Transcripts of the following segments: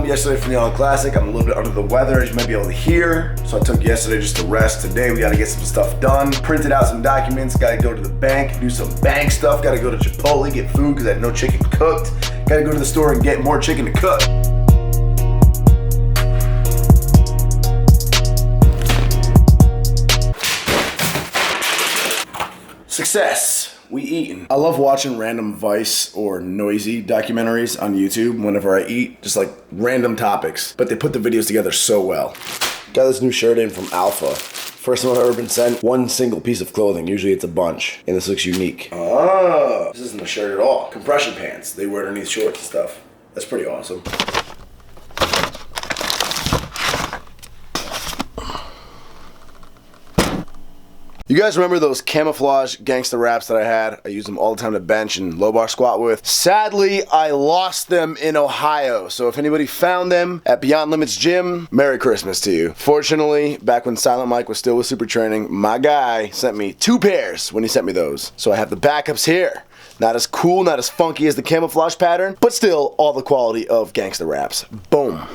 home yesterday from the All Classic. I'm a little bit under the weather, as you might be able to hear. So I took yesterday just to rest. Today we gotta get some stuff done. Printed out some documents, gotta go to the bank, do some bank stuff, gotta go to Chipotle, get food because I had no chicken cooked. Gotta go to the store and get more chicken to cook. Success. We eatin'. I love watching random Vice or Noisy documentaries on YouTube whenever I eat, just like random topics, but they put the videos together so well. Got this new shirt in from Alpha. First time I've ever been sent one single piece of clothing. Usually it's a bunch, and this looks unique. Oh, this isn't a shirt at all. Compression pants. They wear underneath shorts and stuff. That's pretty awesome. You guys remember those camouflage gangster wraps that I had? I use them all the time to bench and low bar squat with. Sadly, I lost them in Ohio. So if anybody found them at Beyond Limits Gym, Merry Christmas to you. Fortunately, back when Silent Mike was still with Super Training, my guy sent me 2 pairs when he sent me those. So I have the backups here. Not as cool, not as funky as the camouflage pattern, but still all the quality of gangster wraps. Boom.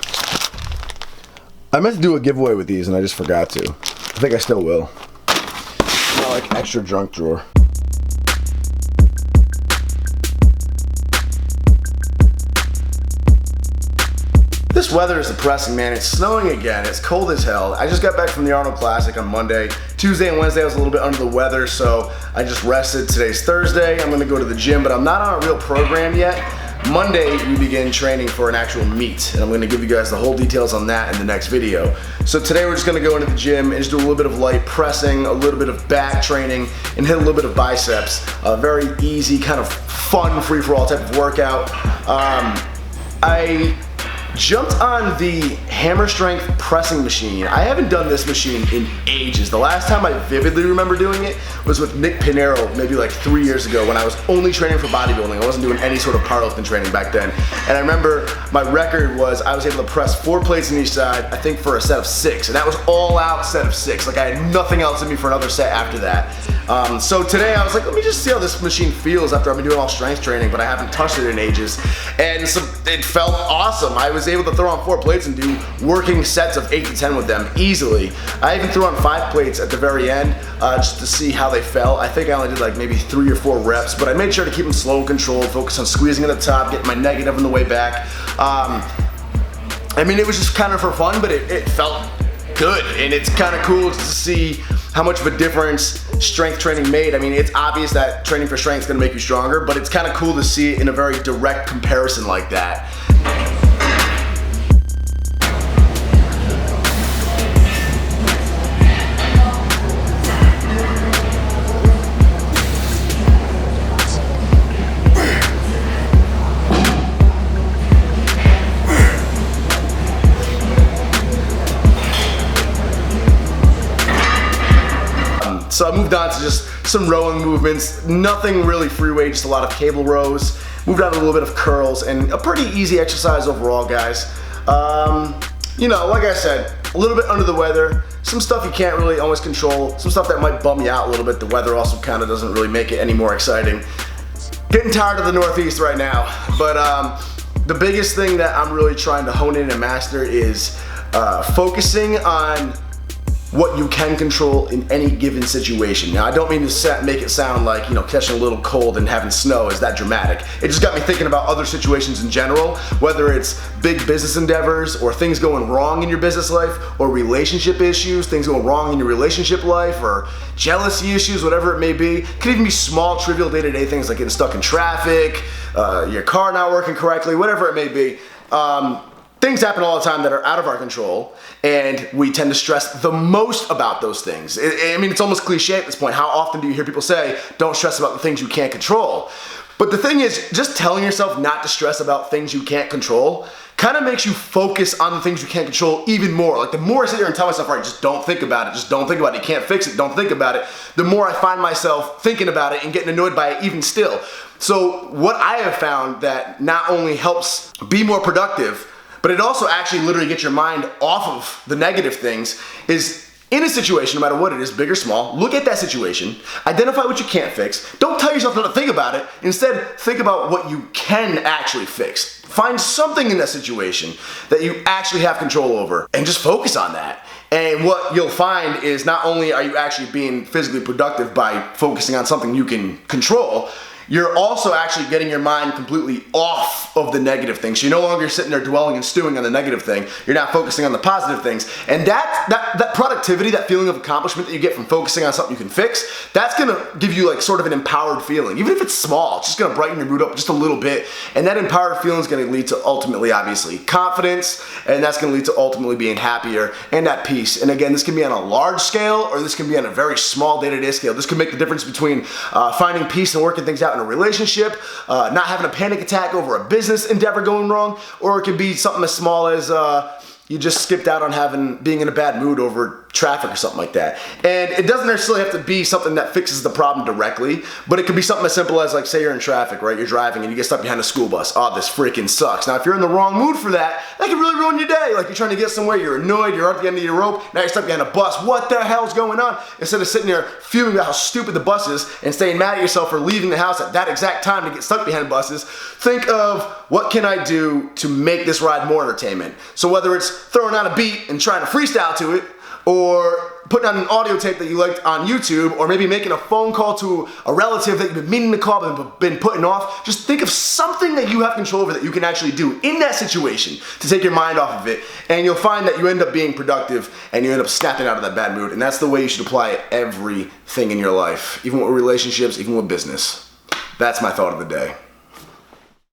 I meant to do a giveaway with these and I just forgot to. I think I still will. Like extra junk drawer. This weather is depressing, man. It's snowing again. It's cold as hell. I just got back from the Arnold Classic on Monday. Tuesday and Wednesday I was a little bit under the weather, so I just rested. Today's Thursday. I'm gonna go to the gym, but I'm not on a real program yet. Monday, we begin training for an actual meet, and I'm gonna give you guys the whole details on that in the next video. So today we're just gonna go into the gym and just do a little bit of light pressing, a little bit of back training, and hit a little bit of biceps. A very easy, kind of fun, free-for-all type of workout. I jumped on the hammer strength pressing machine. I haven't done this machine in ages. The last time I vividly remember doing it was with Nick Pinero, maybe like 3 years ago when I was only training for bodybuilding. I wasn't doing any sort of powerlifting training back then. And I remember my record was I was able to press 4 plates on each side, I think for a set of 6. And that was all out set of 6. Like I had nothing else in me for another set after that. So today I was like, let me just see how this machine feels after I've been doing all strength training, but I haven't touched it in ages. And so it felt awesome. I was able to throw on 4 plates and do working sets of 8 to 10 with them easily. I even threw on 5 plates at the very end just to see how they felt. I think I only did like maybe 3 or 4 reps, but I made sure to keep them slow and controlled, focus on squeezing at the top, getting my negative on the way back. I mean, it was just kind of for fun, but it felt good, and it's kind of cool to see how much of a difference strength training made. I mean, it's obvious that training for strength is going to make you stronger, but it's kind of cool to see it in a very direct comparison like that. So I moved on to just some rowing movements, nothing really free weight, just a lot of cable rows. Moved on to a little bit of curls and a pretty easy exercise overall, guys. You know, like I said, a little bit under the weather, some stuff you can't really always control, some stuff that might bum you out a little bit. The weather also kind of doesn't really make it any more exciting. Getting tired of the Northeast right now, but the biggest thing that I'm really trying to hone in and master is focusing on what you can control in any given situation. Now, I don't mean to make it sound like, you know, catching a little cold and having snow is that dramatic. It just got me thinking about other situations in general, whether it's big business endeavors or things going wrong in your business life or relationship issues, things going wrong in your relationship life or jealousy issues, whatever it may be. It could even be small, trivial day-to-day things like getting stuck in traffic, your car not working correctly, whatever it may be. Things happen all the time that are out of our control, and we tend to stress the most about those things. I mean, it's almost cliche at this point. How often do you hear people say, don't stress about the things you can't control? But the thing is, just telling yourself not to stress about things you can't control kind of makes you focus on the things you can't control even more. Like the more I sit here and tell myself, all right, just don't think about it, just don't think about it, you can't fix it, don't think about it, the more I find myself thinking about it and getting annoyed by it even still. So what I have found that not only helps be more productive, but it also actually literally gets your mind off of the negative things, is In a situation, no matter what it is, big or small, look at that situation, identify what you can't fix. Don't tell yourself not to think about it. Instead, think about what you can actually fix. Find something in that situation that you actually have control over and just focus on that. And what you'll find is not only are you actually being physically productive by focusing on something you can control, you're also actually getting your mind completely off of the negative things. So you're no longer sitting there dwelling and stewing on the negative thing. You're not focusing on the positive things. And that productivity, that feeling of accomplishment that you get from focusing on something you can fix, that's gonna give you like sort of an empowered feeling. Even if it's small, it's just gonna brighten your mood up just a little bit. And that empowered feeling is gonna lead to ultimately, obviously, confidence, and that's gonna lead to ultimately being happier and at peace. And again, this can be on a large scale, or this can be on a very small day-to-day scale. This can make the difference between finding peace and working things out in a relationship, not having a panic attack over a business endeavor going wrong, or it could be something as small as you just skipped out on being in a bad mood over traffic or something like that. And it doesn't necessarily have to be something that fixes the problem directly, but it could be something as simple as, like, say you're in traffic, right? You're driving and you get stuck behind a school bus. Oh, this freaking sucks. Now, if you're in the wrong mood for that, that could really ruin your day. Like, you're trying to get somewhere, you're annoyed, you're at the end of your rope, now you're stuck behind a bus. What the hell's going on? Instead of sitting there fuming about how stupid the bus is and staying mad at yourself for leaving the house at that exact time to get stuck behind buses, think of, what can I do to make this ride more entertainment? So whether it's throwing on a beat and trying to freestyle to it, or putting on an audio tape that you liked on YouTube, or maybe making a phone call to a relative that you've been meaning to call but been putting off, just think of something that you have control over that you can actually do in that situation to take your mind off of it, and you'll find that you end up being productive and you end up snapping out of that bad mood. And that's the way you should apply everything in your life, even with relationships, even with business. That's my thought of the day.